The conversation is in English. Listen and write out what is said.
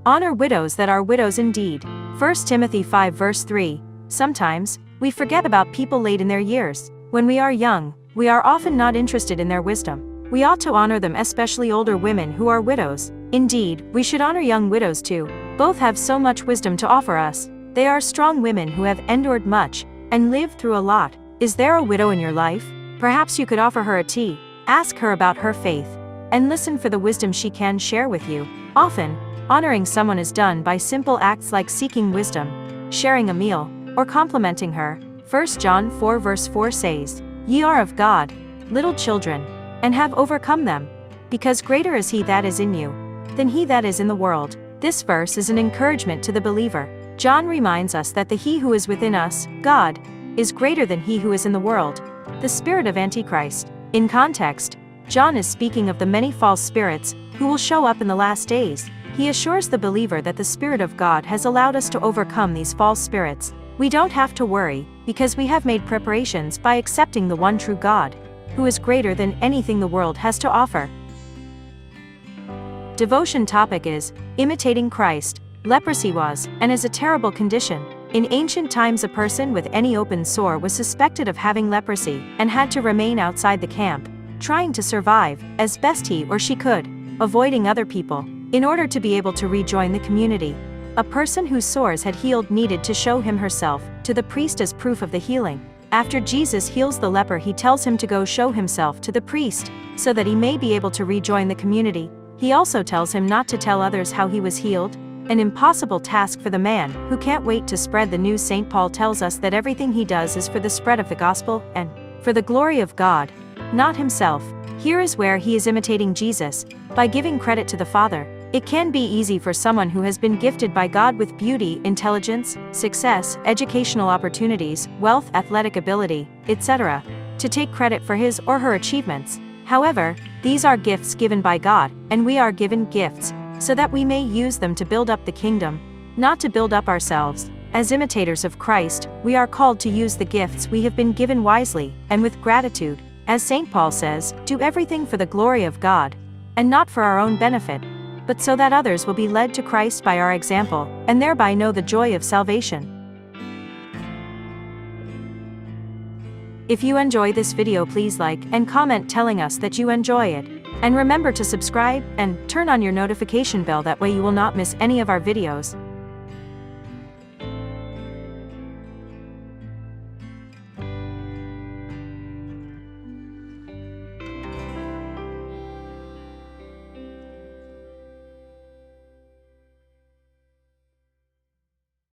Honor widows that are widows indeed. 1 Timothy 5 verse 3. Sometimes, we forget about people late in their years. When we are young, we are often not interested in their wisdom. We ought to honor them, especially older women who are widows. Indeed, we should honor young widows too. Both have so much wisdom to offer us. They are strong women who have endured much and lived through a lot. Is there a widow in your life? Perhaps you could offer her a tea, ask her about her faith, and listen for the wisdom she can share with you. Often, honoring someone is done by simple acts like seeking wisdom, sharing a meal, or complimenting her. 1 John 4 verse 4 says, "Ye are of God, little children, and have overcome them, because greater is he that is in you than he that is in the world." This verse is an encouragement to the believer. John reminds us that the He who is within us, God, is greater than he who is in the world, the spirit of Antichrist. In context, John is speaking of the many false spirits who will show up in the last days. He assures the believer that the Spirit of God has allowed us to overcome these false spirits. We don't have to worry, because we have made preparations by accepting the one true God, who is greater than anything the world has to offer. Devotion topic is, Imitating Christ. Leprosy was, and is a terrible condition. In ancient times, a person with any open sore was suspected of having leprosy, and had to remain outside the camp, trying to survive, as best he or she could, avoiding other people, in order to be able to rejoin the community. A person whose sores had healed needed to show him herself to the priest as proof of the healing. After Jesus heals the leper, he tells him to go show himself to the priest, so that he may be able to rejoin the community. He also tells him not to tell others how he was healed, an impossible task for the man who can't wait to spread the news. St. Paul tells us that everything he does is for the spread of the gospel, and for the glory of God, not himself. Here is where he is imitating Jesus, by giving credit to the Father. It can be easy for someone who has been gifted by God with beauty, intelligence, success, educational opportunities, wealth, athletic ability, etc., to take credit for his or her achievements. However, these are gifts given by God, and we are given gifts so that we may use them to build up the kingdom, not to build up ourselves. As imitators of Christ, we are called to use the gifts we have been given wisely and with gratitude. As St. Paul says, do everything for the glory of God, and not for our own benefit, but so that others will be led to Christ by our example, and thereby know the joy of salvation. If you enjoy this video, please like and comment telling us that you enjoy it. And remember to subscribe and turn on your notification bell, that way you will not miss any of our videos.